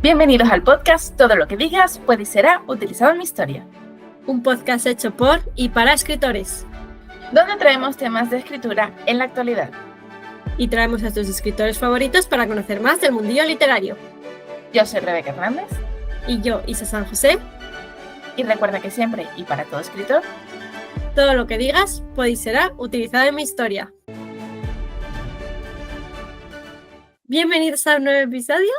Bienvenidos al podcast Todo lo que digas puede y será utilizado en mi historia. Un podcast hecho por y para escritores. Donde traemos temas de escritura en la actualidad. Y traemos a tus escritores favoritos para conocer más del mundillo literario. Yo soy Rebeca Hernández. Y yo, Isa San José. Y recuerda que siempre y para todo escritor, todo lo que digas puede y será utilizado en mi historia. Bienvenidos a un nuevo episodio.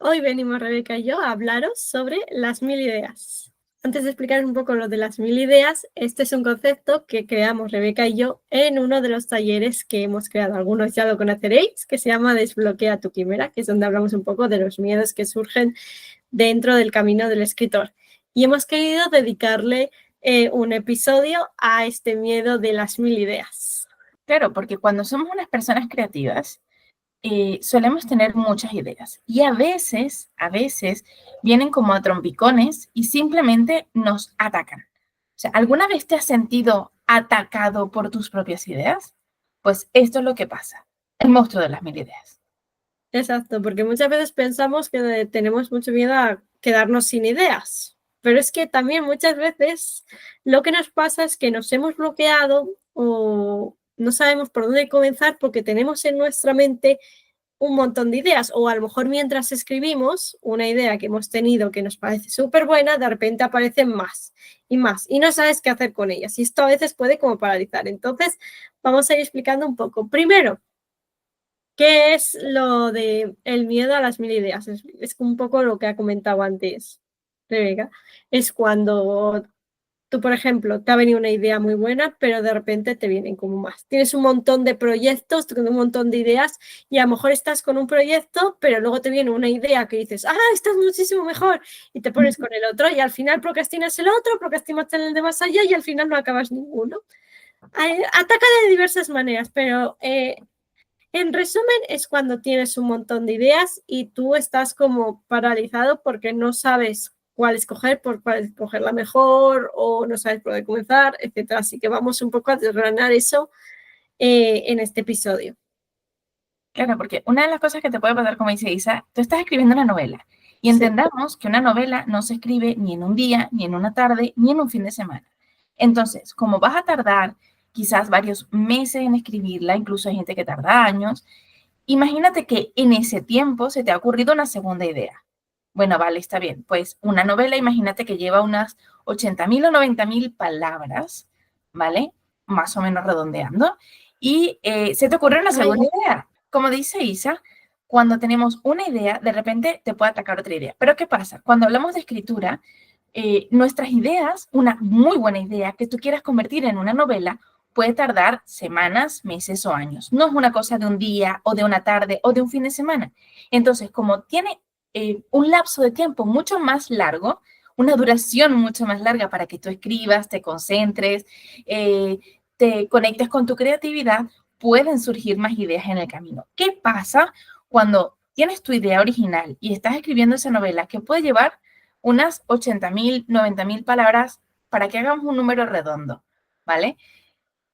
Hoy venimos Rebeca y yo a hablaros sobre las 1000 ideas. Antes de explicar un poco lo de las 1000 ideas, este es un concepto que creamos Rebeca y yo en uno de los talleres que hemos creado. Algunos ya lo conoceréis, que se llama Desbloquea tu quimera, que es donde hablamos un poco de los miedos que surgen dentro del camino del escritor. Y hemos querido dedicarle un episodio a este miedo de las 1000 ideas. Claro, porque cuando somos unas personas creativas, solemos tener muchas ideas y a veces vienen como a trompicones y simplemente nos atacan. O sea, ¿alguna vez te has sentido atacado por tus propias ideas? Pues esto es lo que pasa, el monstruo de las 1000 ideas. Exacto, porque muchas veces pensamos que tenemos mucho miedo a quedarnos sin ideas, pero es que también muchas veces lo que nos pasa es que nos hemos bloqueado o no sabemos por dónde comenzar porque tenemos en nuestra mente un montón de ideas, o a lo mejor mientras escribimos una idea que hemos tenido que nos parece súper buena, de repente aparecen más y más y no sabes qué hacer con ellas, y esto a veces puede como paralizar. Entonces vamos a ir explicando un poco. Primero, ¿qué es lo de el miedo a las 1000 ideas? Es un poco lo que ha comentado antes Rebeca. Es cuando tú, por ejemplo, te ha venido una idea muy buena, pero de repente te vienen como más. Tienes un montón de proyectos, un montón de ideas, y a lo mejor estás con un proyecto, pero luego te viene una idea que dices, esta es muchísimo mejor, y te pones con el otro, y al final procrastinas el otro, procrastinas el de más allá, y al final no acabas ninguno. Ataca de diversas maneras, pero en resumen es cuando tienes un montón de ideas y tú estás como paralizado porque no sabes cuál escoger, por cuál escoger la mejor, o no sabes por dónde comenzar, etc. Así que vamos un poco a desgranar eso en este episodio. Claro, porque una de las cosas que te puede pasar, como dice Isa, tú estás escribiendo una novela y entendamos que una novela no se escribe ni en un día, ni en una tarde, ni en un fin de semana. Entonces, como vas a tardar quizás varios meses en escribirla, incluso hay gente que tarda años, imagínate que en ese tiempo se te ha ocurrido una segunda idea. Bueno, vale, está bien. Pues una novela, imagínate que lleva unas 80.000 o 90.000 palabras, ¿vale? Más o menos redondeando. Y se te ocurre una segunda idea. Como dice Isa, cuando tenemos una idea, de repente te puede atacar otra idea. Pero ¿qué pasa? Cuando hablamos de escritura, nuestras ideas, una muy buena idea que tú quieras convertir en una novela, puede tardar semanas, meses o años. No es una cosa de un día o de una tarde o de un fin de semana. Entonces, como tiene un lapso de tiempo mucho más largo, una duración mucho más larga para que tú escribas, te concentres, te conectes con tu creatividad, pueden surgir más ideas en el camino. ¿Qué pasa cuando tienes tu idea original y estás escribiendo esa novela que puede llevar unas 80.000, 90.000 palabras para que hagamos un número redondo, ¿vale?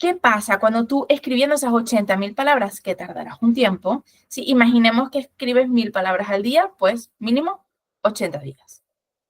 ¿Qué pasa cuando tú escribiendo esas 80.000 palabras, que tardarás un tiempo, si imaginemos que escribes 1000 palabras al día, pues mínimo 80 días,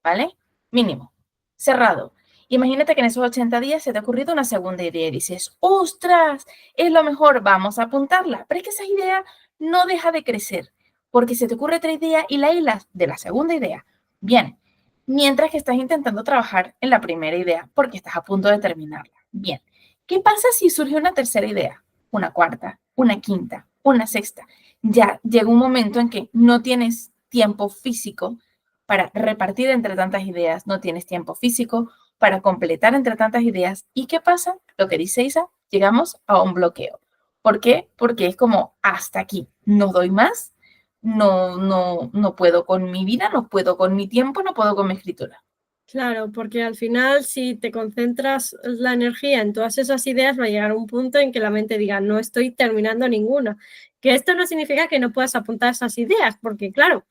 ¿vale? Mínimo. Cerrado. Imagínate que en esos 80 días se te ha ocurrido una segunda idea y dices, ¡ostras! Es lo mejor, vamos a apuntarla. Pero es que esa idea no deja de crecer, porque se te ocurre otra idea y la hilas de la segunda idea. Bien, mientras que estás intentando trabajar en la primera idea, porque estás a punto de terminarla. Bien. ¿Qué pasa si surge una tercera idea? Una cuarta, una quinta, una sexta. Ya llega un momento en que no tienes tiempo físico para repartir entre tantas ideas, no tienes tiempo físico para completar entre tantas ideas. ¿Y qué pasa? Lo que dice Isa, llegamos a un bloqueo. ¿Por qué? Porque es como hasta aquí, no doy más, no puedo con mi vida, no puedo con mi tiempo, no puedo con mi escritura. Claro, porque al final si te concentras la energía en todas esas ideas va a llegar un punto en que la mente diga no estoy terminando ninguna. Que esto no significa que no puedas apuntar esas ideas, porque claro,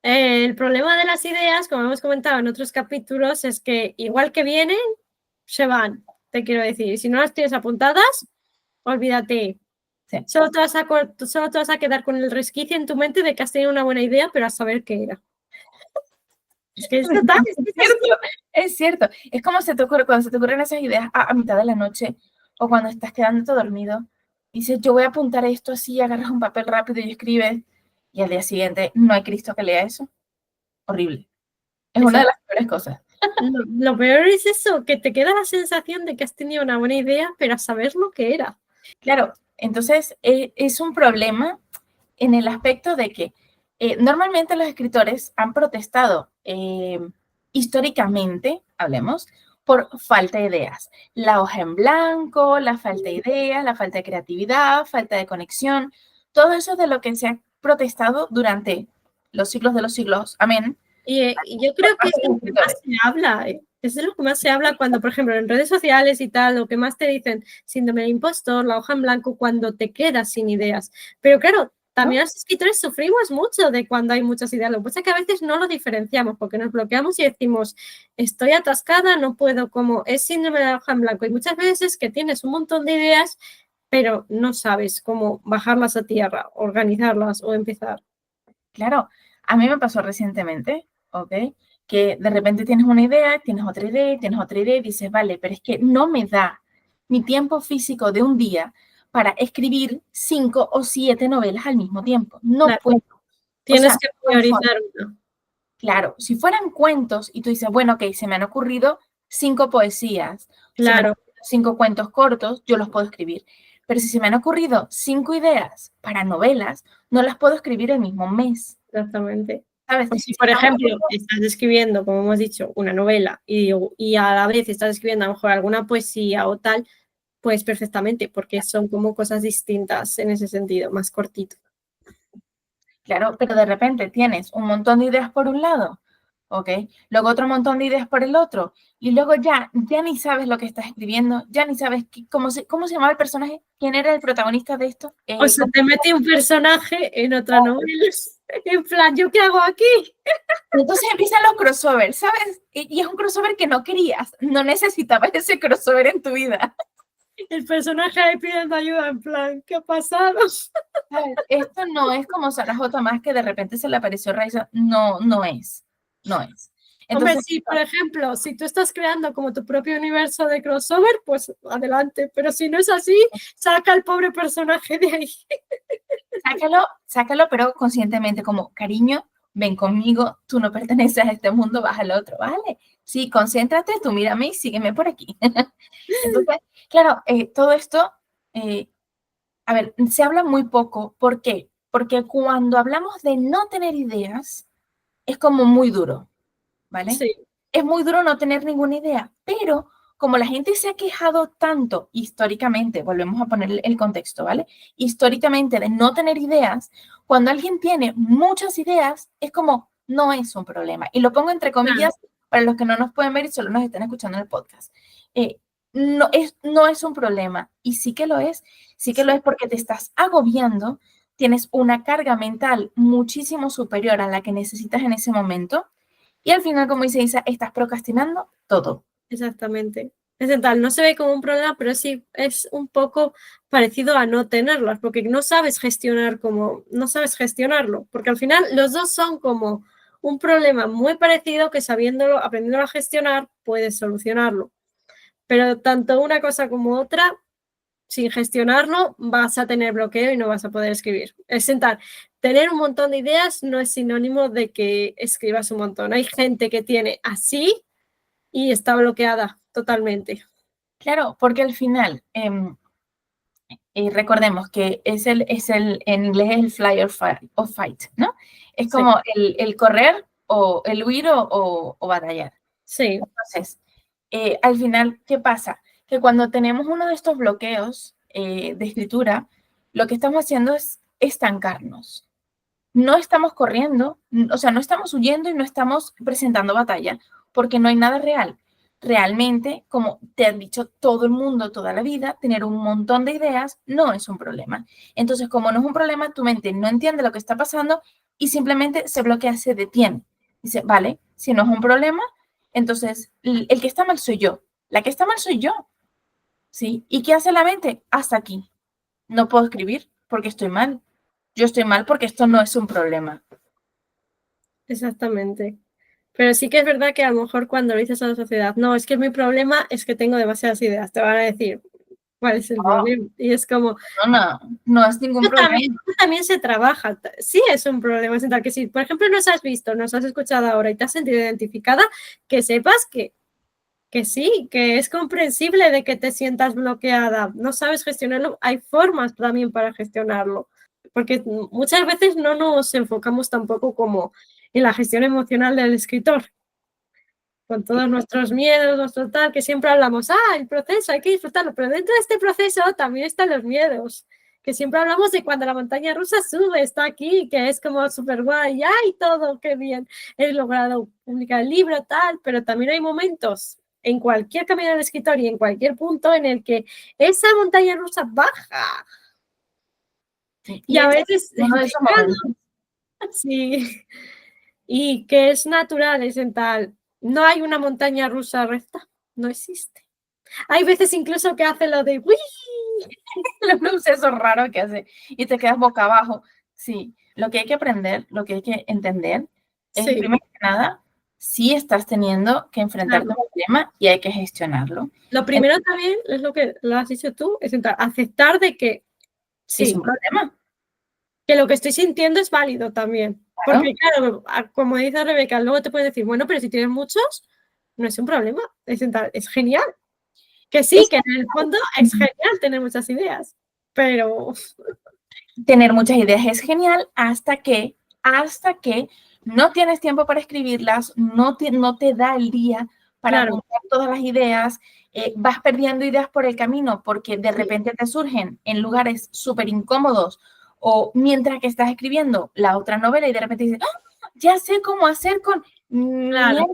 el problema de las ideas, como hemos comentado en otros capítulos, es que igual que vienen, se van, te quiero decir. Y si no las tienes apuntadas, olvídate. Sí. Solo te vas a quedar con el resquicio en tu mente de que has tenido una buena idea, pero a saber qué era. Es que es total, es que Es cierto, es cierto. Es como se te ocurre, cuando se te ocurren esas ideas a mitad de la noche o cuando estás quedándote dormido, dices, yo voy a apuntar esto así, agarras un papel rápido y escribes, y al día siguiente no hay Cristo que lea eso. Horrible. Es una de las peores cosas. Lo peor es eso, que te queda la sensación de que has tenido una buena idea, pero a saber lo que era. Claro, entonces es un problema en el aspecto de que normalmente los escritores han protestado históricamente, hablemos, por falta de ideas. La hoja en blanco, la falta de ideas, la falta de creatividad, falta de conexión, todo eso es de lo que se ha protestado durante los siglos de los siglos. Amén. Y yo creo que es lo que más se habla, es de lo que más se habla cuando, por ejemplo, en redes sociales y tal, lo que más te dicen, síndrome del impostor, la hoja en blanco, cuando te quedas sin ideas. Pero claro, también los escritores sufrimos mucho de cuando hay muchas ideas. Lo que pasa es que a veces no lo diferenciamos porque nos bloqueamos y decimos, estoy atascada, no puedo, como es síndrome de la hoja en blanco. Y muchas veces es que tienes un montón de ideas, pero no sabes cómo bajarlas a tierra, organizarlas o empezar. Claro, a mí me pasó recientemente, ¿ok? Que de repente tienes una idea, tienes otra idea, tienes otra idea y dices, vale, pero es que no me da mi tiempo físico de un día para escribir 5 o 7 novelas al mismo tiempo. No Claro, puedo. O tienes sea, que no hay forma. priorizar una. Claro, si fueran cuentos y tú dices, bueno, ok, se me han ocurrido 5 poesías, se me han Claro, ocurrido 5 cuentos cortos, yo los puedo escribir. Pero si se me han ocurrido 5 ideas para novelas, no las puedo escribir el mismo mes. exactamente. ¿Sabes? O si, Si por estamos ejemplo, hablando- estás escribiendo, como hemos dicho, una novela y a la vez estás escribiendo a lo mejor alguna poesía o tal, pues perfectamente, porque son como cosas distintas en ese sentido, más cortito. Claro, pero de repente tienes un montón de ideas por un lado, ¿ok? Luego otro montón de ideas por el otro, y luego ya ni sabes lo que estás escribiendo, ya ni sabes cómo se llamaba el personaje, quién era el protagonista de esto. O sea, te mete un personaje en otra novela, en plan, ¿yo qué hago aquí? Entonces empiezan los crossovers, ¿sabes? Y es un crossover que no querías, no necesitabas ese crossover en tu vida. El personaje ahí pidiendo ayuda, en plan, ¿qué ha pasado? ¿Sabes? Esto no es como Sarah J. Maas que de repente se le apareció Raiza, no, no es. Hombre, Entonces, sí, por ejemplo, si tú estás creando como tu propio universo de crossover, pues adelante. Pero si no es así, saca al pobre personaje de ahí. sácalo, pero conscientemente, como, cariño, ven conmigo, tú no perteneces a este mundo, vas al otro, ¿vale? Sí, concéntrate, tú mírame y sígueme por aquí. Entonces, claro, todo esto, a ver, se habla muy poco. ¿Por qué? Porque cuando hablamos de no tener ideas, es como muy duro, ¿vale? Sí, Es muy duro no tener ninguna idea, pero como la gente se ha quejado tanto históricamente, volvemos a poner el contexto, ¿vale? Históricamente de no tener ideas, cuando alguien tiene muchas ideas, es como, no es un problema. Y lo pongo entre claro. comillas para los que no nos pueden ver y solo nos están escuchando en el podcast. No es un problema. Y sí que lo es porque te estás agobiando, tienes una carga mental muchísimo superior a la que necesitas en ese momento y al final, como dice Isa, estás procrastinando todo. Exactamente. Es tal, no se ve como un problema, pero sí es un poco parecido a no tenerlas, porque no sabes gestionar no sabes gestionarlo, porque al final los dos son como un problema muy parecido que sabiéndolo, aprendiéndolo a gestionar, puedes solucionarlo. Pero tanto una cosa como otra, sin gestionarlo, vas a tener bloqueo y no vas a poder escribir. Es sentar. Tener un montón de ideas no es sinónimo de que escribas un montón. Hay gente que tiene así y está bloqueada totalmente. Claro, porque al final, recordemos que en inglés es el fly or fight, ¿no? Es Sí, como el correr o el huir o batallar. sí, Entonces, al final, ¿qué pasa? Que cuando tenemos uno de estos bloqueos de escritura, lo que estamos haciendo es estancarnos. No estamos corriendo, o sea, no estamos huyendo y no estamos presentando batalla, porque no hay nada real. Realmente, como te han dicho todo el mundo toda la vida, tener un montón de ideas no es un problema. Entonces, como no es un problema, tu mente no entiende lo que está pasando y simplemente se bloquea, se detiene. Dice, vale, si no es un problema, entonces el que está mal soy yo. La que está mal soy yo, ¿sí? ¿Y qué hace la mente? Hasta aquí. No puedo escribir porque estoy mal. Yo estoy mal porque esto no es un problema. exactamente. Pero sí que es verdad que a lo mejor cuando lo dices a la sociedad, no, es que mi problema es que tengo demasiadas ideas, te van a decir, ¿cuál es el problema? Y es como, no es ningún problema. también se trabaja, sí es un problema, es que si, por ejemplo, nos has visto, nos has escuchado ahora y te has sentido identificada, que sepas que sí, que es comprensible de que te sientas bloqueada, no sabes gestionarlo, hay formas también para gestionarlo, porque muchas veces no nos enfocamos tampoco como en la gestión emocional del escritor, con todos nuestros miedos, nuestro tal, que siempre hablamos, el proceso, hay que disfrutarlo, pero dentro de este proceso también están los miedos, que siempre hablamos de cuando la montaña rusa sube, está aquí, que es como súper guay, ¡ay, todo, qué bien! He logrado publicar el libro, tal, pero también hay momentos en cualquier camino del escritor y en cualquier punto en el que esa montaña rusa baja. Y a veces, uno de esos momentos. sí, y que es natural, es en tal, no hay una montaña rusa recta, no existe. Hay veces incluso que hace lo de ¡uy! Un proceso raro que hace y te quedas boca abajo. Sí, lo que hay que aprender, lo que hay que entender es, Sí, primero que nada, sí estás teniendo que enfrentarte a un problema y hay que gestionarlo. lo primero también es lo que lo has dicho tú, es aceptar de que Es sí, un problema. que lo que estoy sintiendo es válido también. Claro. Porque claro, como dice Rebeca, luego te puedes decir, bueno, pero si tienes muchos, no es un problema, es genial. Que sí, que en el fondo es genial tener muchas ideas, pero tener muchas ideas es genial hasta que no tienes tiempo para escribirlas, no te da el día para apuntar todas las ideas, vas perdiendo ideas por el camino porque de repente te surgen en lugares súper incómodos o mientras que estás escribiendo la otra novela y de repente dices, ¡oh, ya sé cómo hacer con mierda!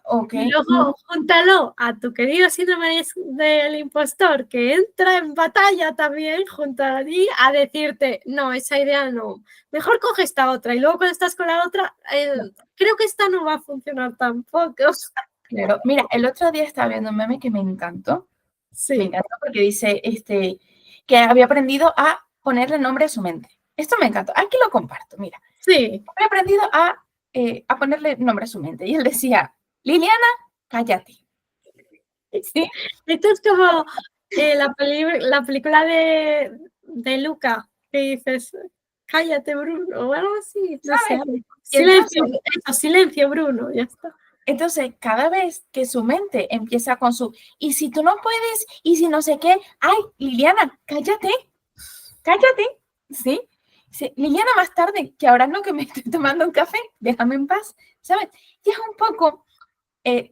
Okay. Y luego júntalo a tu querido síndrome del impostor que entra en batalla también junto a ti a decirte, no, esa idea no, mejor coge esta otra y luego cuando estás con la otra, creo que esta no va a funcionar tampoco. Claro, mira, el otro día estaba viendo un meme que me encantó. Sí. Me encantó porque dice que había aprendido a ponerle nombre a su mente. Esto me encantó. Aquí lo comparto, mira. Sí. Había aprendido a ponerle nombre a su mente. Y él decía, Liliana, cállate. ¿Sí? Esto es como la película de Luca, que dices, cállate, Bruno, o algo así. No sé. Silencio, silencio, Bruno, ya está. Entonces, cada vez que su mente empieza con su, y si tú no puedes, y si no sé qué, ay, Liliana, cállate, cállate, ¿sí? Sí, Liliana, más tarde, que ahora no, que me estoy tomando un café, déjame en paz, ¿sabes? Y es un poco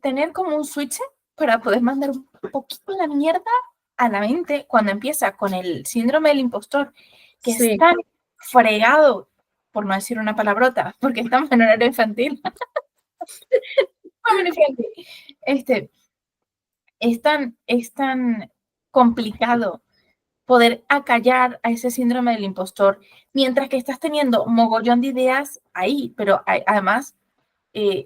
tener como un switch para poder mandar un poquito la mierda a la mente cuando empieza con el síndrome del impostor, que es tan fregado, por no decir una palabrota, porque estamos en horario infantil. Es tan complicado poder acallar a ese síndrome del impostor, mientras que estás teniendo mogollón de ideas ahí, pero además,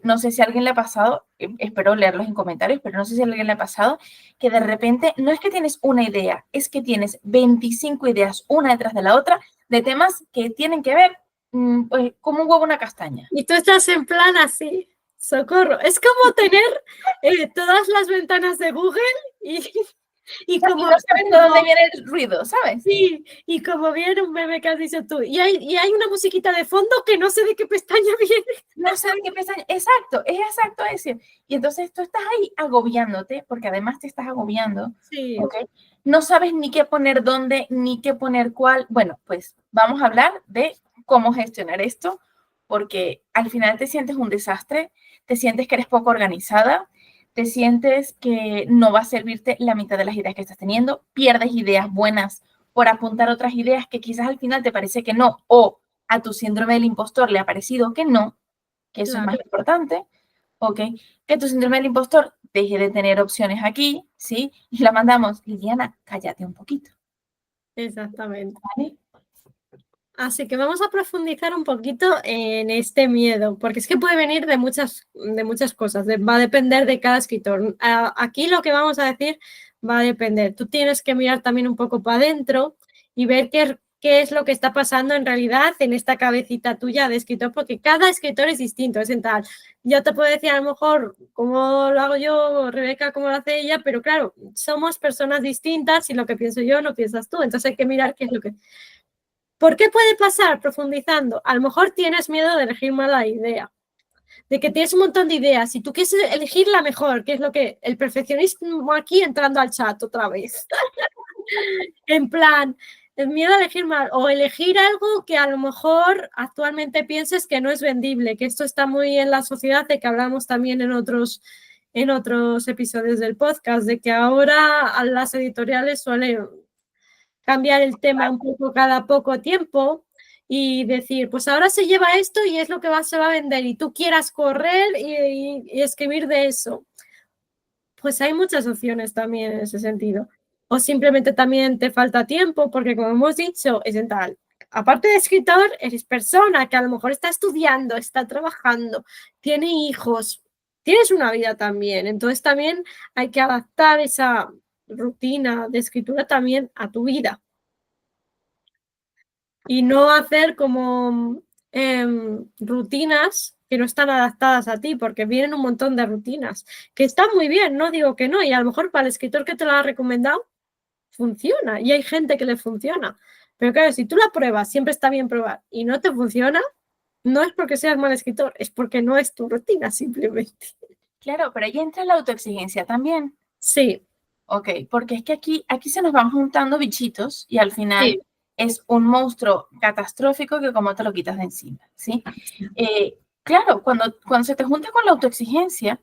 no sé si a alguien le ha pasado, espero leerlos en comentarios, pero no sé si a alguien le ha pasado, que de repente no es que tienes una idea, es que tienes 25 ideas, una detrás de la otra, de temas que tienen que ver pues, como un huevo una castaña. Y tú estás en plan así, socorro. Es como tener todas las ventanas de Google y como... no sabes de dónde viene el ruido, ¿sabes? Sí, y como viene un meme que has dicho tú, y hay una musiquita de fondo que no sé de qué pestaña viene. No sé de qué pestaña, exacto, es exacto ese. Y entonces tú estás ahí agobiándote, porque además te estás agobiando, Sí. ¿ok? No sabes ni qué poner dónde, ni qué poner cuál. Bueno, pues vamos a hablar de cómo gestionar esto, porque al final te sientes un desastre, te sientes que eres poco organizada, te sientes que no va a servirte la mitad de las ideas que estás teniendo, pierdes ideas buenas por apuntar otras ideas que quizás al final te parece que no, o a tu síndrome del impostor le ha parecido que no, que eso es más importante, ¿ok? Que tu síndrome del impostor deje de tener opciones aquí, ¿sí? Y la mandamos, Liliana, cállate un poquito. Exactamente. ¿Vale? Así que vamos a profundizar un poquito en este miedo, porque es que puede venir de muchas cosas, va a depender de cada escritor. Aquí lo que vamos a decir va a depender. Tú tienes que mirar también un poco para adentro y ver qué es lo que está pasando en realidad en esta cabecita tuya de escritor, porque cada escritor es distinto, es en tal. Yo te puedo decir a lo mejor cómo lo hago yo, Rebeca, cómo lo hace ella, pero claro, somos personas distintas y lo que pienso yo no piensas tú, entonces hay que mirar qué es lo que... ¿Por qué puede pasar? Profundizando. A lo mejor tienes miedo de elegir mala idea, de que tienes un montón de ideas y tú quieres elegir la mejor, que es lo que el perfeccionismo aquí entrando al chat otra vez. En plan, el miedo a elegir mal o elegir algo que a lo mejor actualmente pienses que no es vendible, que esto está muy en la sociedad, de que hablamos también en otros episodios del podcast, de que ahora las editoriales suelen cambiar el tema un poco cada poco tiempo y decir, pues ahora se lleva esto y es lo que se va a vender y tú quieras correr y escribir de eso. Pues hay muchas opciones también en ese sentido. O simplemente también te falta tiempo, porque como hemos dicho, es en tal. Aparte de escritor, eres persona que a lo mejor está estudiando, está trabajando, tiene hijos, tienes una vida también. Entonces también hay que adaptar esa rutina de escritura también a tu vida. Y no hacer como rutinas que no están adaptadas a ti, porque vienen un montón de rutinas, que están muy bien, no digo que no, y a lo mejor para el escritor que te lo ha recomendado, funciona, y hay gente que le funciona. Pero claro, si tú la pruebas, siempre está bien probar, y no te funciona, no es porque seas mal escritor, es porque no es tu rutina, simplemente. Claro, pero ahí entra la autoexigencia también. Sí. Ok, porque es que aquí se nos van juntando bichitos y al final Sí. es un monstruo catastrófico que como te lo quitas de encima, ¿sí? Claro, cuando se te junta con la autoexigencia,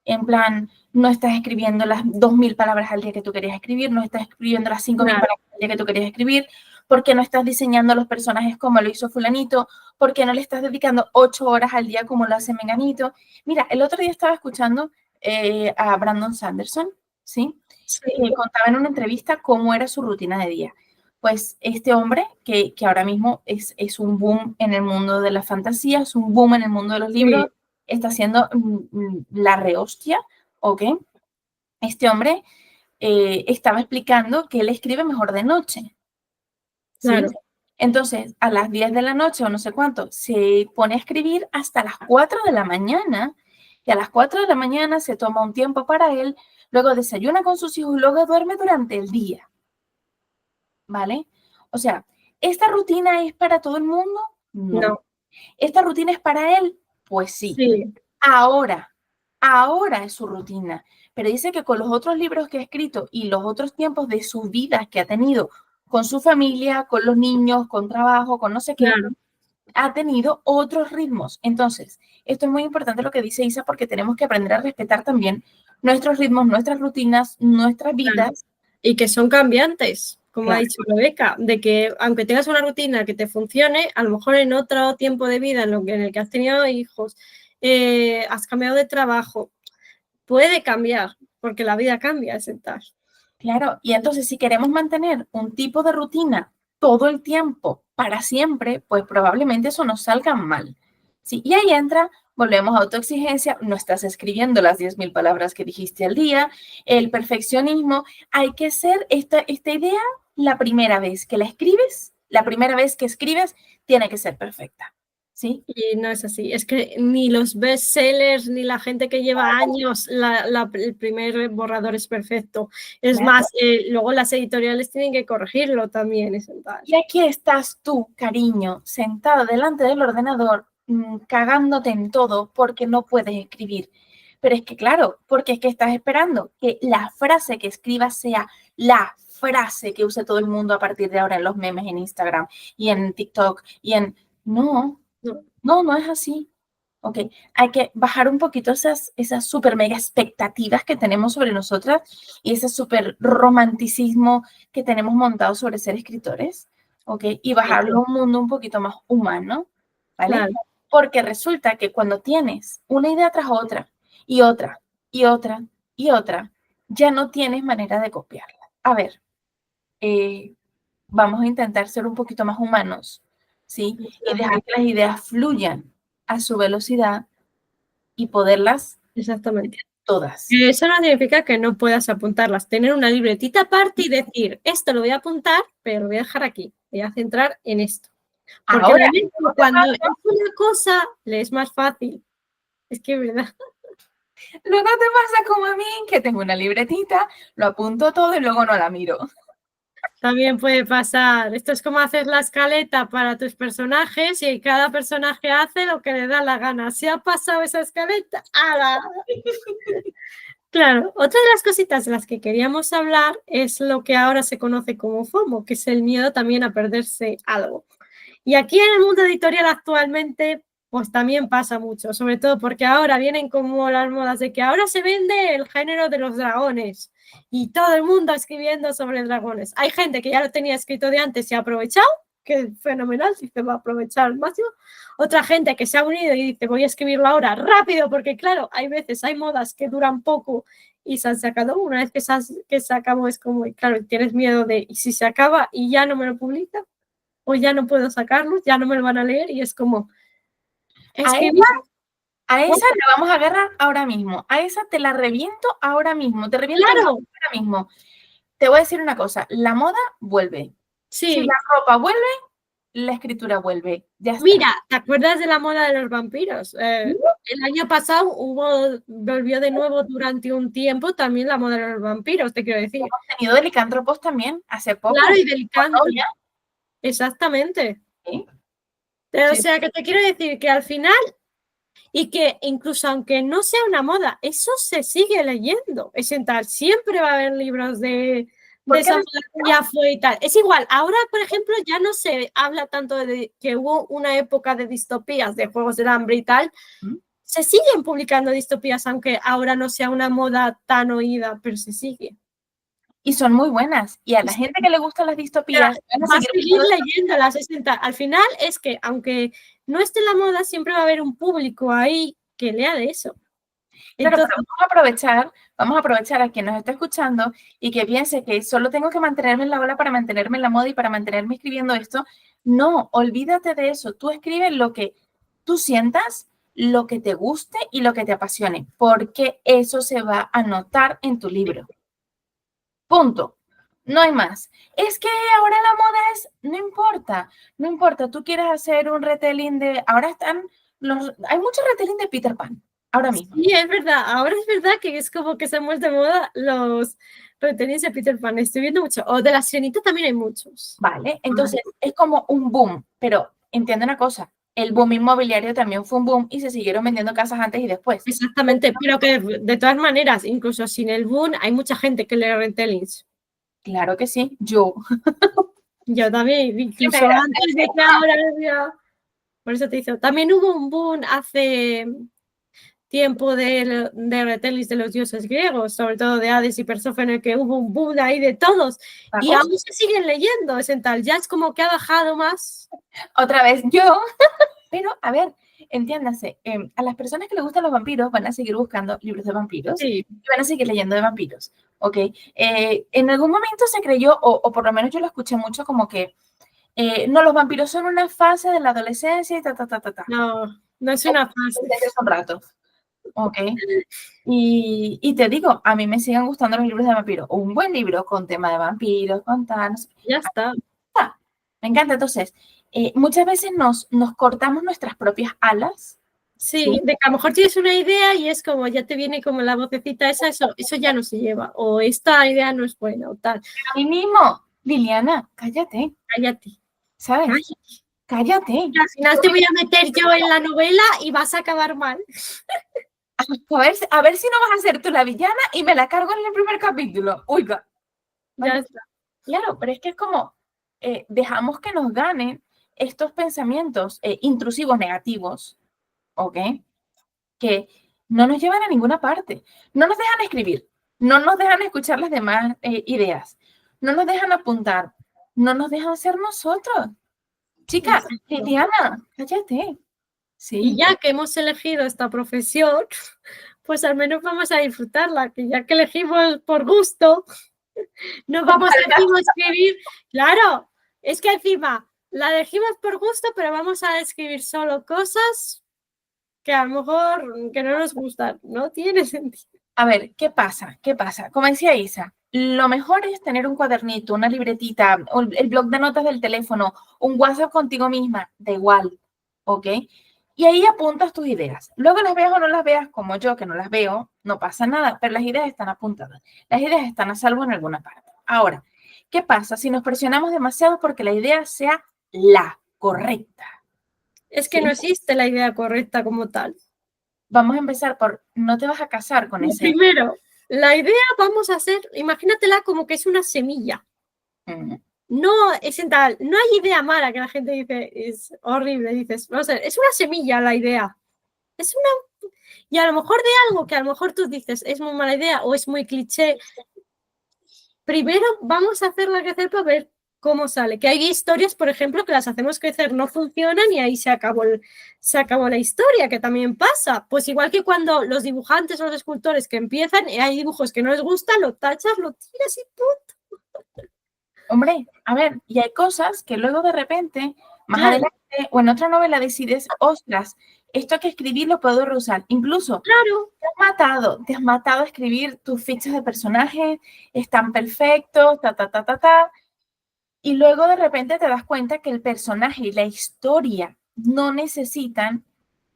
en plan, no estás escribiendo las 2000 palabras al día que tú querías escribir, no estás escribiendo las 5000 Claro. palabras al día que tú querías escribir, porque no estás diseñando los personajes como lo hizo fulanito, porque no le estás dedicando 8 horas al día como lo hace menganito. Mira, el otro día estaba escuchando a Brandon Sanderson, ¿sí? Sí. Contaba en una entrevista cómo era su rutina de día. Pues este hombre, que ahora mismo es un boom en el mundo de la fantasía, es un boom en el mundo de los libros, Sí. está haciendo la rehostia, ¿ok? Este hombre estaba explicando que él escribe mejor de noche, ¿sí? Claro. Entonces, a las 10 de la noche o no sé cuánto, se pone a escribir hasta las 4 de la mañana y a las 4 de la mañana se toma un tiempo para él, luego desayuna con sus hijos y luego duerme durante el día, ¿vale? O sea, ¿esta rutina es para todo el mundo? No. No. ¿Esta rutina es para él? Pues sí. Sí. Ahora es su rutina. Pero dice que con los otros libros que ha escrito y los otros tiempos de su vida que ha tenido con su familia, con los niños, con trabajo, con no sé qué, Claro. ha tenido otros ritmos. Entonces, esto es muy importante lo que dice Isa porque tenemos que aprender a respetar también nuestros ritmos, nuestras rutinas, nuestras Claro. vidas. Y que son cambiantes, como ha Claro. dicho Rebeca, de que aunque tengas una rutina que te funcione, a lo mejor en otro tiempo de vida en el que has tenido hijos, has cambiado de trabajo, puede cambiar, porque la vida cambia, es tal. Claro, y entonces si queremos mantener un tipo de rutina todo el tiempo, para siempre, pues probablemente eso nos salga mal. ¿Sí? Y ahí entra, volvemos a autoexigencia, no estás escribiendo las 10.000 palabras que dijiste al día, el perfeccionismo, hay que ser esta idea la primera vez que la escribes, la primera vez que escribes, tiene que ser perfecta. ¿Sí? Y no es así, es que ni los bestsellers ni la gente que lleva años, el primer borrador es perfecto. Es Claro. más, luego las editoriales tienen que corregirlo también, es tal. Y aquí estás tú, cariño, sentado delante del ordenador, cagándote en todo porque no puedes escribir. Pero es que, claro, porque es que estás esperando que la frase que escribas sea la frase que use todo el mundo a partir de ahora en los memes en Instagram y en TikTok y en... No, No. no es así. Ok, hay que bajar un poquito esas super mega expectativas que tenemos sobre nosotras y ese super romanticismo que tenemos montado sobre ser escritores, ok, y bajarlo a un mundo un poquito más humano, ¿vale? Claro. Porque resulta que cuando tienes una idea tras otra y otra y otra y otra, ya no tienes manera de copiarla. A ver, vamos a intentar ser un poquito más humanos, ¿sí? Y dejar que las ideas fluyan a su velocidad y poderlas Exactamente. todas. Eso no significa que no puedas apuntarlas, tener una libretita aparte y decir, esto lo voy a apuntar, pero lo voy a dejar aquí. voy a centrar en esto. Porque Ahora, cuando es una cosa, le es más fácil. Es que es verdad. luego te pasa como a mí, que tengo una libretita, lo apunto todo y luego no la miro. También puede pasar. Esto es como hacer la escaleta para tus personajes y cada personaje hace lo que le da la gana. ¿Se ha pasado esa escaleta? ¡Hala! Claro, otra de las cositas de las que queríamos hablar es lo que ahora se conoce como FOMO, que es el miedo también a perderse algo. Y aquí en el mundo editorial actualmente, pues también pasa mucho, sobre todo porque ahora vienen como las modas de que ahora se vende el género de los dragones y todo el mundo escribiendo sobre dragones. Hay gente que ya lo tenía escrito de antes y ha aprovechado, que es fenomenal, si se va a aprovechar al máximo. Otra gente que se ha unido y dice, voy a escribirlo ahora rápido, porque claro, hay veces, hay modas que duran poco y se han sacado. Una vez que se acabó es como, claro, tienes miedo de, ¿y si se acaba y ya no me lo publica? O ya no puedo sacarlos, ya no me lo van a leer y es como... A esa la vamos a agarrar ahora mismo. A esa te la reviento ahora mismo. Te reviento ¡Claro! ahora mismo. Te voy a decir una cosa. La moda vuelve. Sí. Si la ropa vuelve, la escritura vuelve. Ya está. Mira, ¿te acuerdas de la moda de los vampiros? El año pasado volvió de nuevo durante un tiempo también la moda de los vampiros, te quiero decir. Hemos tenido de licántropos también hace poco. Claro, y de licántropos. Exactamente. ¿Sí? O sea, que te quiero decir que al final, y que incluso aunque no sea una moda, eso se sigue leyendo. Es en tal, siempre va a haber libros de esa moda que ya fue y tal. Es igual, ahora, por ejemplo, ya no se habla tanto de que hubo una época de distopías, de Juegos del Hambre y tal. Se siguen publicando distopías, aunque ahora no sea una moda tan oída, pero se sigue. Y son muy buenas. Y a la gente que le gustan las distopías, va a seguir leyéndolas. Al final es que, aunque no esté en la moda, siempre va a haber un público ahí que lea de eso. Claro, entonces, pero vamos a aprovechar a quien nos está escuchando y que piense que solo tengo que mantenerme en la ola para mantenerme en la moda y para mantenerme escribiendo esto. No, olvídate de eso. Tú escribes lo que tú sientas, lo que te guste y lo que te apasione, porque eso se va a notar en tu libro. Punto. No hay más. Es que ahora la moda es, no importa, tú quieres hacer un retelling de, ahora hay muchos retelling de Peter Pan, ahora mismo. Sí, es verdad, ahora es verdad que es como que se han puesto de moda los retellings de Peter Pan, estoy viendo mucho, o de la Sirenita también hay muchos. Vale, entonces es como un boom, pero entiende una cosa, el boom inmobiliario también fue un boom y se siguieron vendiendo casas antes y después. Exactamente, pero que de todas maneras, incluso sin el boom, hay mucha gente que lee retellings. Claro que sí, yo. Yo también, incluso antes de que ahora ya... Por eso te digo, también hubo un boom hace tiempo de retellings de los dioses griegos, sobre todo de Hades y Persófone, que hubo un boom ahí de todos. Y aún se siguen leyendo, es en tal, ya es como que ha bajado más. Otra vez yo, pero a ver, entiéndase, a las personas que les gustan los vampiros van a seguir buscando libros de vampiros y van a seguir leyendo de vampiros, ¿ok? En algún momento se creyó, o por lo menos yo lo escuché mucho, como que no, los vampiros son una fase de la adolescencia y ta. No, no es una fase. Es un rato, ¿ok? Y te digo, a mí me siguen gustando los libros de vampiros. Un buen libro con tema de vampiros, con tal, no sé. Ya está. Me encanta. Entonces, muchas veces nos cortamos nuestras propias alas. Sí, de que a lo mejor tienes una idea y es como, ya te viene como la vocecita esa, eso ya no se lleva, o esta idea no es buena, o tal. A mí mismo, Liliana, cállate. Cállate. ¿Sabes? Cállate. Y al final te voy a meter yo en la novela y vas a acabar mal. A ver si no vas a ser tú la villana y me la cargo en el primer capítulo. Oiga. Ya está. Claro, pero es que es como dejamos que nos ganen estos pensamientos intrusivos negativos, ¿ok? Que no nos llevan a ninguna parte. No nos dejan escribir, no nos dejan escuchar las demás ideas, no nos dejan apuntar, no nos dejan ser nosotros. Chica, Liliana, cállate. Sí. Y ya que hemos elegido esta profesión, pues al menos vamos a disfrutarla, que ya que elegimos por gusto, no vamos a escribir. Claro, es que encima la elegimos por gusto, pero vamos a escribir solo cosas que a lo mejor que no nos gustan. No tiene sentido. A ver, ¿qué pasa? ¿Qué pasa? Como decía Isa, lo mejor es tener un cuadernito, una libretita, o el blog de notas del teléfono, un WhatsApp contigo misma, da igual, ¿ok? Y ahí apuntas tus ideas. Luego las veas o no las veas, como yo, que no las veo, no pasa nada, pero las ideas están apuntadas. Las ideas están a salvo en alguna parte. Ahora, ¿qué pasa si nos presionamos demasiado porque la idea sea la correcta? Es que ¿Sí? no existe la idea correcta como tal. Vamos a empezar por, no te vas a casar con Lo esa idea. primero, la idea vamos a hacer, imagínatela como que es una semilla. No es tal, no hay idea mala que la gente dice, es horrible, dices, vamos a ver, es una semilla la idea. Es una, y a lo mejor de algo que a lo mejor tú dices es muy mala idea o es muy cliché. Primero vamos a hacerla crecer para ver cómo sale. Que hay historias, por ejemplo, que las hacemos crecer, no funcionan y ahí se acabó la historia, que también pasa. Pues igual que cuando los dibujantes o los escultores que empiezan y hay dibujos que no les gustan, lo tachas, lo tiras y punto. Hombre, a ver, y hay cosas que luego de repente, más Claro, adelante, o en otra novela decides, ostras, esto que escribí lo puedo reusar. Incluso claro, te has matado a escribir tus fichas de personajes, están perfectos, ta, ta, ta, ta, ta. Y luego de repente te das cuenta que el personaje y la historia no necesitan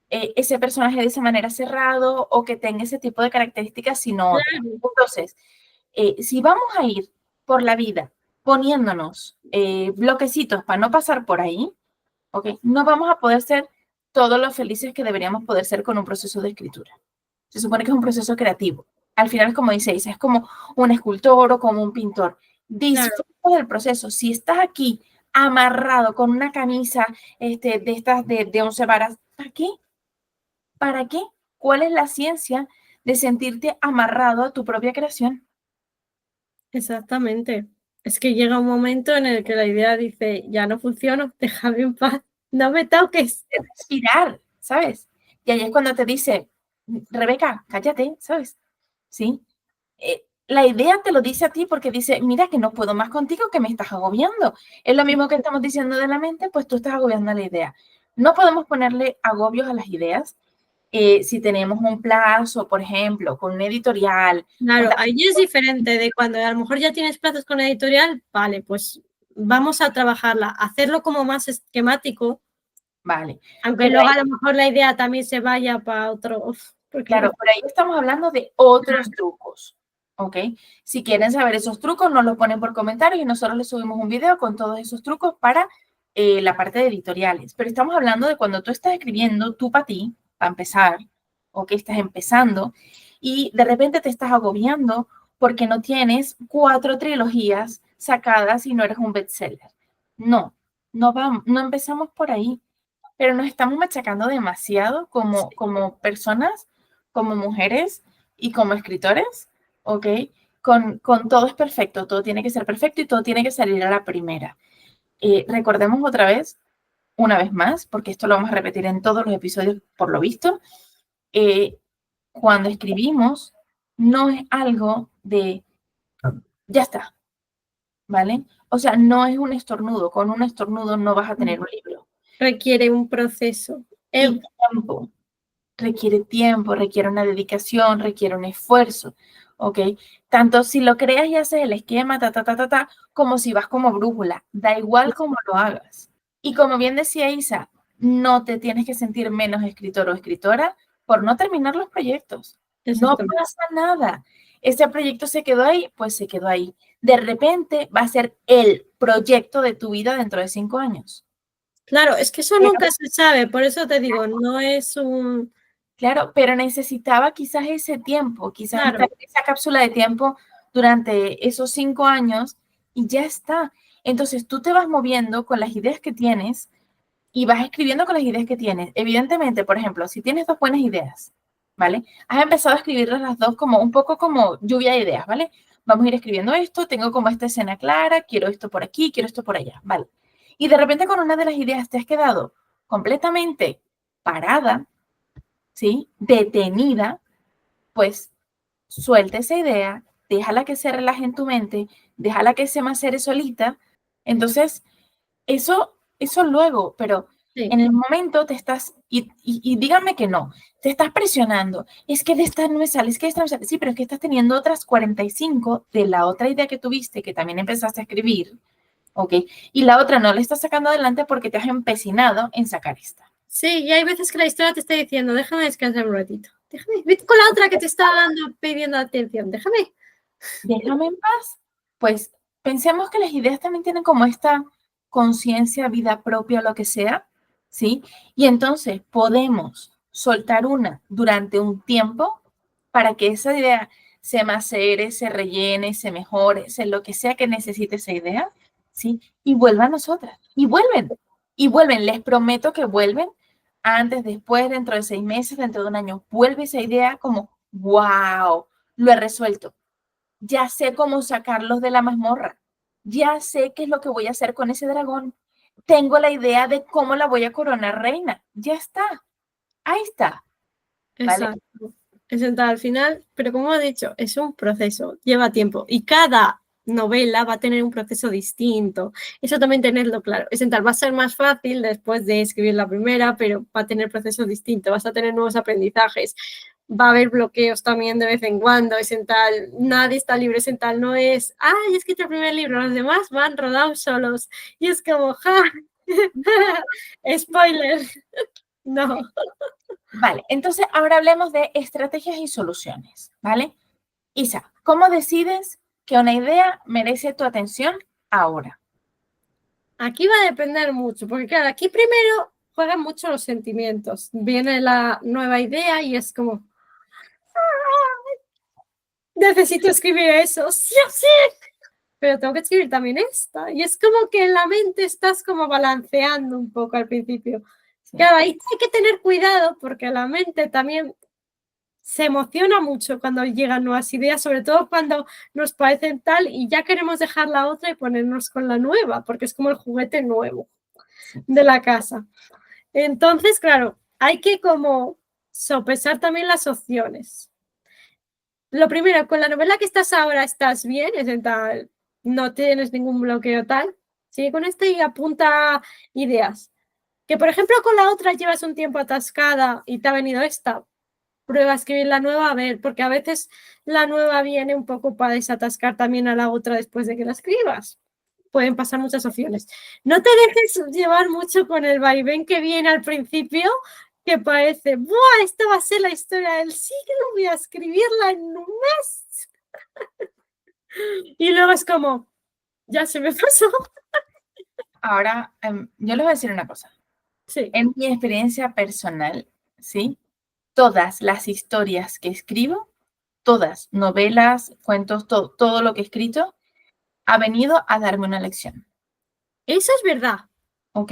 ese personaje de esa manera cerrado o que tenga ese tipo de características, sino otra. claro. Entonces, si vamos a ir por la vida poniéndonos bloquecitos para no pasar por ahí, ¿ok? No vamos a poder ser todos los felices que deberíamos poder ser con un proceso de escritura. Se supone que es un proceso creativo. Al final, como dice Isa, es como un escultor o como un pintor. Claro, Disfruta del proceso. Si estás aquí amarrado con una camisa de estas de 11 varas, ¿para qué? ¿Para qué? ¿Cuál es la ciencia de sentirte amarrado a tu propia creación? exactamente. Es que llega un momento en el que la idea dice, ya no funciona, déjame en paz, no me toques. Respirar, ¿sabes? Y ahí es cuando te dice, Rebeca, cállate, ¿sabes? ¿Sí? La idea te lo dice a ti porque dice, mira que no puedo más contigo, que me estás agobiando. Es lo mismo que estamos diciendo de la mente, pues tú estás agobiando a la idea. No podemos ponerle agobios a las ideas. Si tenemos un plazo, por ejemplo, con un editorial. Claro, ahí es diferente de cuando a lo mejor ya tienes plazos con la editorial, vale, pues vamos a trabajarla, hacerlo como más esquemático, Vale, aunque pero luego ahí, a lo mejor la idea también se vaya para otro, porque claro, por ahí estamos hablando de otros trucos, ¿ok? Si quieren saber esos trucos, nos los ponen por comentarios y nosotros les subimos un video con todos esos trucos para la parte de editoriales. Pero estamos hablando de cuando tú estás escribiendo tú para ti, para empezar, o que estás empezando, y de repente te estás agobiando porque no tienes 4 trilogías sacadas y no eres un bestseller. No, no vamos, no empezamos por ahí, pero nos estamos machacando demasiado como personas, como mujeres y como escritores, ¿ok? Con todo es perfecto, todo tiene que ser perfecto y todo tiene que salir a la primera. Recordemos otra vez, una vez más, porque esto lo vamos a repetir en todos los episodios por lo visto, eh, cuando escribimos no es algo de, ya está, ¿vale? O sea, no es un estornudo, con un estornudo no vas a tener un libro. requiere un proceso. Y tiempo, requiere una dedicación, requiere un esfuerzo, ¿ok? Tanto si lo creas y haces el esquema, como si vas como brújula, da igual cómo lo hagas. Y como bien decía Isa, no te tienes que sentir menos escritor o escritora por no terminar los proyectos. No Exactamente. pasa nada. Ese proyecto se quedó ahí, pues se quedó ahí. De repente va a ser el proyecto de tu vida dentro de 5 años. Claro, es que eso Pero nunca se sabe, por eso te digo, no es un... claro, pero necesitaba quizás ese tiempo, quizás Claro, esa cápsula de tiempo durante esos 5 años y ya está. Entonces tú te vas moviendo con las ideas que tienes y vas escribiendo con las ideas que tienes. Evidentemente, por ejemplo, si tienes 2 buenas ideas, ¿vale? Has empezado a escribirlas las dos como un poco como lluvia de ideas, ¿vale? Vamos a ir escribiendo esto, tengo como esta escena clara, quiero esto por aquí, quiero esto por allá, ¿vale? Y de repente con una de las ideas te has quedado completamente parada, ¿sí? Detenida, pues suelta esa idea, déjala que se relaje en tu mente, déjala que se macere solita. Entonces, eso luego, pero Sí. En el momento te estás, y dígame que no, te estás presionando, es que de esta no me sale, es que de esta no me sale, sí, pero es que estás teniendo otras 45 de la otra idea que tuviste, que también empezaste a escribir, ¿ok? Y la otra no la estás sacando adelante porque te has empecinado en sacar esta. Sí, y hay veces que la historia te está diciendo, déjame descansar un ratito. Déjame, vete con la otra que te está dando, pidiendo atención. Déjame. Déjame en paz. Pues pensemos que las ideas también tienen como esta conciencia, vida propia, lo que sea, ¿sí? Y entonces podemos soltar una durante un tiempo para que esa idea se macere, se rellene, se mejore, se lo que sea que necesite esa idea, ¿sí? Y vuelva a nosotras. Y vuelven. Les prometo que vuelven antes, después, dentro de 6 meses, dentro de un año. Vuelve esa idea como, wow, lo he resuelto, ya sé cómo sacarlos de la mazmorra, ya sé qué es lo que voy a hacer con ese dragón, tengo la idea de cómo la voy a coronar reina, ya está, ahí está, ¿vale? Exacto. Exacto, al final, pero como he dicho, es un proceso, lleva tiempo y cada novela va a tener un proceso distinto. Eso también tenerlo claro. Es va a ser más fácil después de escribir la primera, pero va a tener procesos distintos, vas a tener nuevos aprendizajes, va a haber bloqueos también de vez en cuando, es en tal, nadie está libre, es en tal, no es, he escrito el primer libro, los demás van rodados solos. Y es como, spoiler, no. Vale, entonces ahora hablemos de estrategias y soluciones, ¿vale? Isa, ¿cómo decides que una idea merece tu atención ahora? Aquí va a depender mucho, porque claro, aquí primero juegan mucho los sentimientos. Viene la nueva idea y es como, necesito escribir eso, sí o sí, pero tengo que escribir también esta. Y es como que en la mente estás como balanceando un poco al principio. Sí. Claro, ahí hay que tener cuidado porque la mente también se emociona mucho cuando llegan nuevas ideas, sobre todo cuando nos parecen tal y ya queremos dejar la otra y ponernos con la nueva, porque es como el juguete nuevo de la casa. Entonces, claro, hay que como sopesar también las opciones. Lo primero, con la novela que estás ahora, ¿estás bien? Es en tal, no tienes ningún bloqueo tal. Sigue con este y apunta ideas. Que, por ejemplo, con la otra llevas un tiempo atascada y te ha venido esta. Prueba a escribir la nueva, a ver, porque a veces la nueva viene un poco para desatascar también a la otra después de que la escribas. Pueden pasar muchas opciones. No te dejes llevar mucho con el vaivén que viene al principio, que parece, ¡buah! Esta va a ser la historia del siglo, voy a escribirla en un mes. Y luego es como, ya se me pasó. Ahora, yo les voy a decir una cosa. Sí. En mi experiencia personal, ¿sí? Todas las historias que escribo, todas, novelas, cuentos, todo lo que he escrito, ha venido a darme una lección. Eso es verdad. ¿Ok?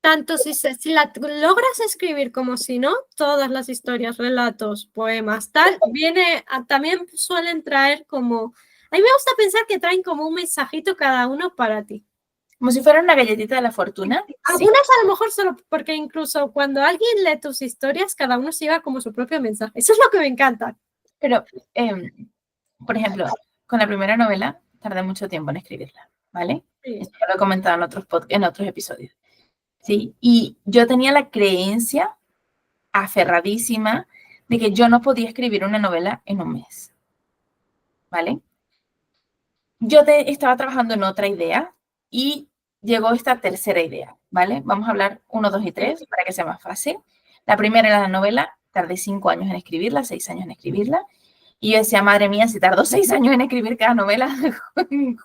Tanto si la logras escribir como si no, todas las historias, relatos, poemas, tal, también suelen traer como, a mí me gusta pensar que traen como un mensajito cada uno para ti. Como si fuera una galletita de la fortuna. Algunas a lo mejor solo, porque incluso cuando alguien lee tus historias, cada uno se lleva como su propio mensaje. Eso es lo que me encanta. Pero, por ejemplo, con la primera novela tardé mucho tiempo en escribirla, ¿vale? Sí. Esto ya lo he comentado en otros episodios. ¿Sí? Y yo tenía la creencia aferradísima de que yo no podía escribir una novela en un mes, ¿vale? Yo estaba trabajando en otra idea y llegó esta tercera idea, ¿vale? Vamos a hablar 1, 2 y 3 para que sea más fácil. La primera era la novela, tardé 5 años en escribirla, 6 años en escribirla. Y yo decía, madre mía, si tardó 6 años en escribir cada novela,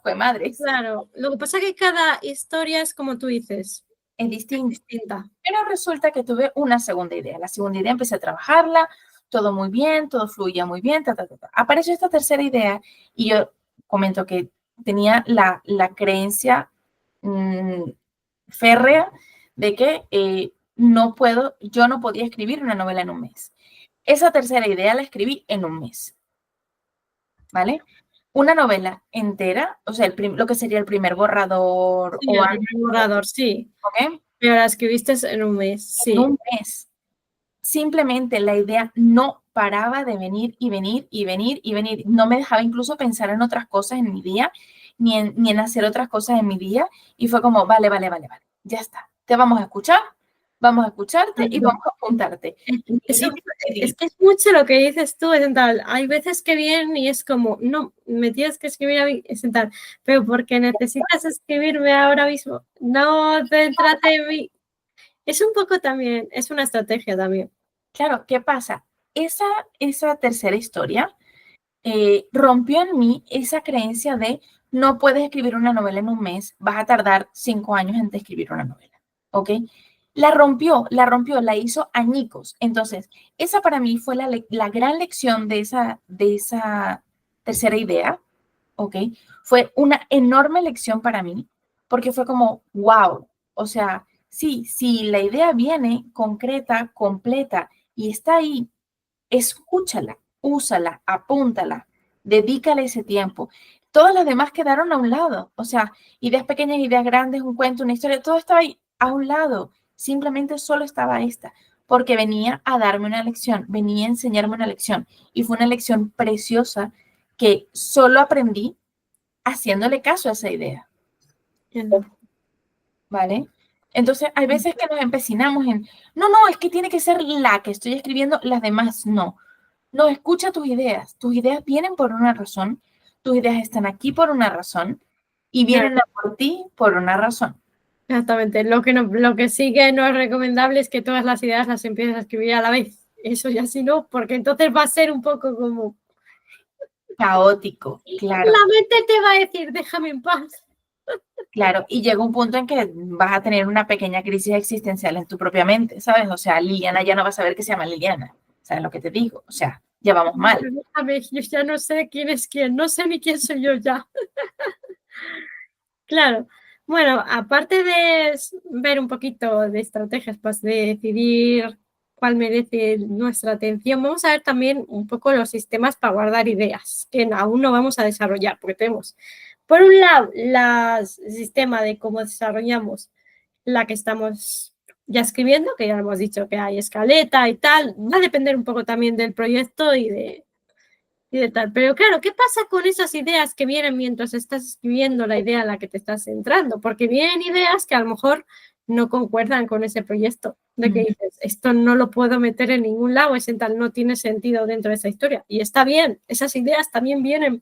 fue madre. Claro, lo que pasa es que cada historia es como tú dices, Es distinto. distinta. Pero resulta que tuve una segunda idea. La segunda idea empecé a trabajarla, todo muy bien, todo fluía muy bien, Apareció esta tercera idea y yo comento que tenía la creencia férrea de que yo no podía escribir una novela en un mes. Esa tercera idea la escribí en un mes, ¿vale? Una novela entera, o sea, lo que sería el primer borrador Sí, el primer borrador, sí. ¿ok? Pero la escribiste en un mes, sí. En un mes. Simplemente la idea no paraba de venir y venir y venir y venir. No me dejaba incluso pensar en otras cosas en mi día, ni en hacer otras cosas en mi día. Y fue como, vale, ya está. Te vamos a escuchar, vamos a escucharte y vamos a apuntarte. Eso, es que es mucho lo que dices tú, es tal. Hay veces que vienen y es como, no, me tienes que escribir a mí, es tal, pero porque necesitas escribirme ahora mismo, no, céntrate en mí. Es un poco también, es una estrategia también. Claro, ¿qué pasa? Esa tercera historia rompió en mí esa creencia de no puedes escribir una novela en un mes, vas a tardar 5 años en escribir una novela, ¿ok? La hizo añicos. Entonces, esa para mí fue la gran lección de esa tercera idea, ¿ok? Fue una enorme lección para mí, porque fue como, wow, o sea, sí, si la idea viene concreta, completa y está ahí, escúchala, úsala, apúntala, dedícale ese tiempo. Todas las demás quedaron a un lado, o sea, ideas pequeñas, ideas grandes, un cuento, una historia, todo estaba ahí a un lado. Simplemente solo estaba esta, porque venía a darme una lección, venía a enseñarme una lección. Y fue una lección preciosa que solo aprendí haciéndole caso a esa idea. ¿Vale? Entonces, hay veces que nos empecinamos en, no, no, es que tiene que ser la que estoy escribiendo, las demás no. No, escucha tus ideas vienen por una razón, tus ideas están aquí por una razón y vienen a por ti por una razón. Exactamente. Lo que sí que no es recomendable es que todas las ideas las empieces a escribir a la vez. Eso ya sí no, porque entonces va a ser un poco como... Caótico, claro. La mente te va a decir, déjame en paz. Claro, y llega un punto en que vas a tener una pequeña crisis existencial en tu propia mente, ¿sabes? O sea, Liliana ya no va a saber que se llama Liliana, ¿sabes lo que te digo? O sea, ya vamos mal. Déjame, yo ya no sé quién es quién, no sé ni quién soy yo ya. Claro. Bueno, aparte de ver un poquito de estrategias para decidir cuál merece nuestra atención, vamos a ver también un poco los sistemas para guardar ideas, que aún no vamos a desarrollar, porque tenemos, por un lado, el sistema de cómo desarrollamos la que estamos ya escribiendo, que ya hemos dicho que hay escaleta y tal, va a depender un poco también del proyecto y de tal. Pero claro, ¿qué pasa con esas ideas que vienen mientras estás escribiendo la idea en la que te estás centrando? Porque vienen ideas que a lo mejor no concuerdan con ese proyecto, de que dices, esto no lo puedo meter en ningún lado, es en tal, no tiene sentido dentro de esa historia. Y está bien, esas ideas también vienen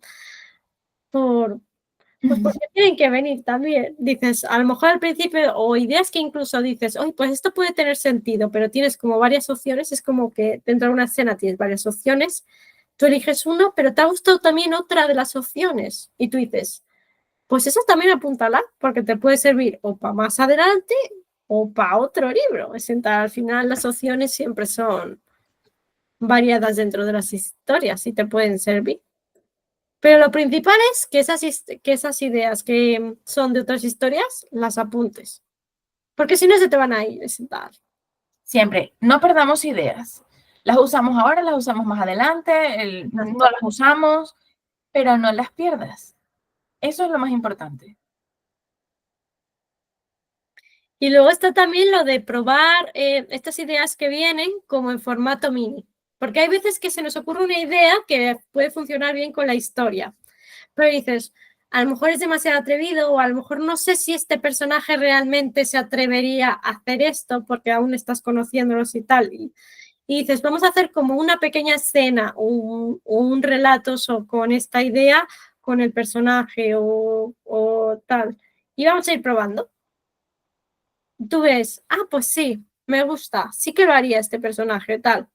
pues porque tienen que venir también. Dices, a lo mejor al principio, o ideas que incluso dices, oye, pues esto puede tener sentido, pero tienes como varias opciones, es como que dentro de una escena tienes varias opciones, tú eliges uno, pero te ha gustado también otra de las opciones, y tú dices, pues esa también apúntala, porque te puede servir o para más adelante o para otro libro. Al final las opciones siempre son variadas dentro de las historias y te pueden servir. Pero lo principal es que esas ideas que son de otras historias las apuntes, porque si no se te van a ir a sentar. Siempre, no perdamos ideas. Las usamos ahora, las usamos más adelante, no las usamos, pero no las pierdas. Eso es lo más importante. Y luego está también lo de probar estas ideas que vienen como en formato mini, porque hay veces que se nos ocurre una idea que puede funcionar bien con la historia, pero dices, a lo mejor es demasiado atrevido o a lo mejor no sé si este personaje realmente se atrevería a hacer esto porque aún estás conociéndolos y tal. Y dices, vamos a hacer como una pequeña escena o un relato con esta idea, con el personaje o tal. Y vamos a ir probando. Tú ves, pues sí, me gusta, sí que lo haría este personaje, tal.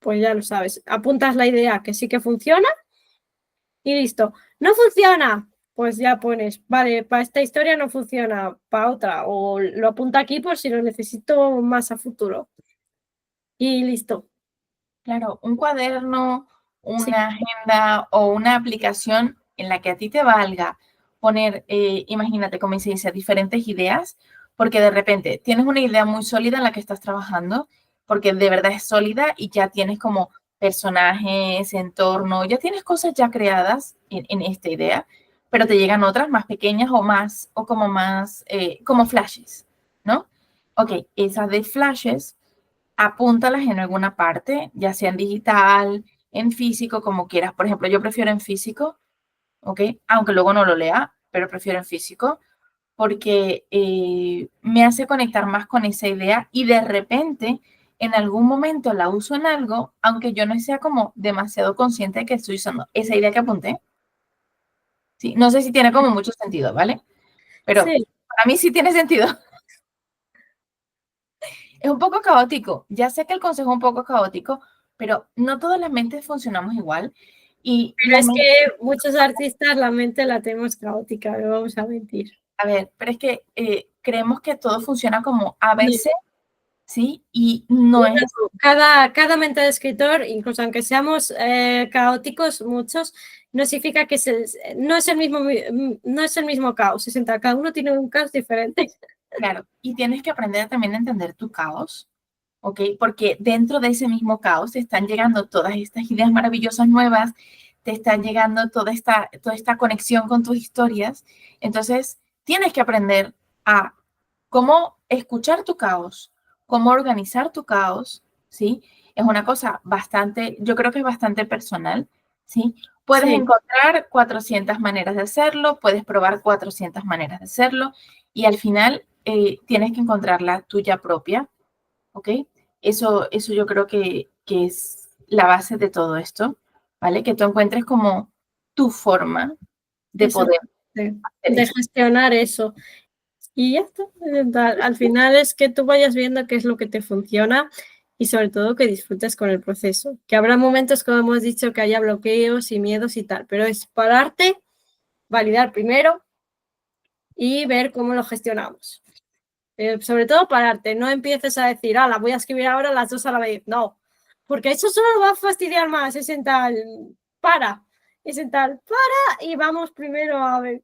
Pues ya lo sabes, apuntas la idea que sí que funciona y listo. No funciona, pues ya pones, vale, para esta historia no funciona, para otra, o lo apunta aquí por si lo necesito más a futuro. Y listo. Claro, un cuaderno, Sí. una agenda o una aplicación en la que a ti te valga poner, imagínate, como se dice, diferentes ideas, porque de repente tienes una idea muy sólida en la que estás trabajando, porque de verdad es sólida y ya tienes como personajes, entorno, ya tienes cosas ya creadas en esta idea, pero te llegan otras más pequeñas o más, o como más, como flashes, ¿no? Ok, esas de flashes apúntalas en alguna parte, ya sea en digital, en físico, como quieras. Por ejemplo, yo prefiero en físico, ¿ok? Aunque luego no lo lea, pero prefiero en físico. porque me hace conectar más con esa idea y de repente en algún momento la uso en algo, aunque yo no sea como demasiado consciente de que estoy usando esa idea que apunté. Sí, no sé si tiene como mucho sentido, ¿vale? Pero Sí, para mí sí tiene sentido. Es un poco caótico. Ya sé que el consejo es un poco caótico, pero no todas las mentes funcionamos igual. Y pero las es que mentes, muchos artistas la mente la tenemos caótica, no vamos a mentir. a ver, pero es que creemos que todo funciona como a No, veces, ¿sí? Y no es así. cada mente de escritor, incluso aunque seamos caóticos muchos, no significa que no es el mismo caos. Cada uno tiene un caos diferente. Claro. Y tienes que aprender también a entender tu caos, ¿ok? Porque dentro de ese mismo caos te están llegando todas estas ideas maravillosas nuevas, te están llegando toda esta conexión con tus historias. Entonces, tienes que aprender a cómo escuchar tu caos, cómo organizar tu caos, ¿sí? Es una cosa bastante, yo creo que es bastante personal, ¿sí? Puedes Sí, encontrar 400 maneras de hacerlo, puedes probar 400 maneras de hacerlo y al final tienes que encontrar la tuya propia, ¿ok? Eso yo creo que es la base de todo esto, ¿vale? Que tú encuentres como tu forma de poder exactamente. hacer De eso. gestionar eso. Y ya está. Al final es que tú vayas viendo qué es lo que te funciona y sobre todo que disfrutes con el proceso. Que habrá momentos, como hemos dicho, que haya bloqueos y miedos y tal, pero es pararte, validar primero y ver cómo lo gestionamos. Sobre todo pararte, no empieces a decir, la voy a escribir ahora las dos a la vez. No, porque eso solo lo va a fastidiar más. Es en tal, para y vamos primero a ver.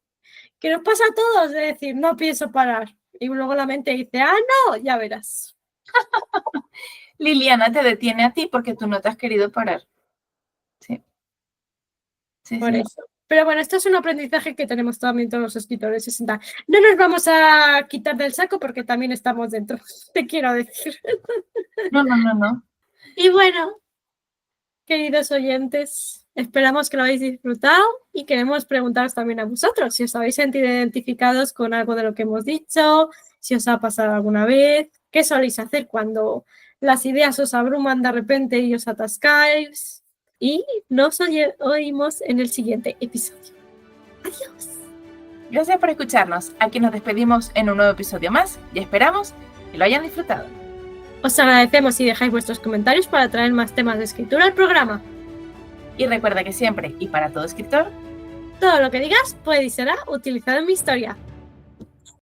Que nos pasa a todos de decir, no pienso parar. Y luego la mente dice, no, ya verás. Liliana te detiene a ti porque tú no te has querido parar. Sí, sí, Por sí. eso. Pero bueno, esto es un aprendizaje que tenemos también todos los escritores. No nos vamos a quitar del saco porque también estamos dentro, te quiero decir. No, no, no, no. Y bueno, queridos oyentes, esperamos que lo hayáis disfrutado y queremos preguntaros también a vosotros si os habéis sentido identificados con algo de lo que hemos dicho, si os ha pasado alguna vez, qué soléis hacer cuando las ideas os abruman de repente y os atascáis. Y nos oímos en el siguiente episodio. Adiós. Gracias por escucharnos. Aquí nos despedimos en un nuevo episodio más y esperamos que lo hayan disfrutado. Os agradecemos si dejáis vuestros comentarios para traer más temas de escritura al programa. Y recuerda que siempre y para todo escritor, Todo lo que digas puede y será utilizado en mi historia.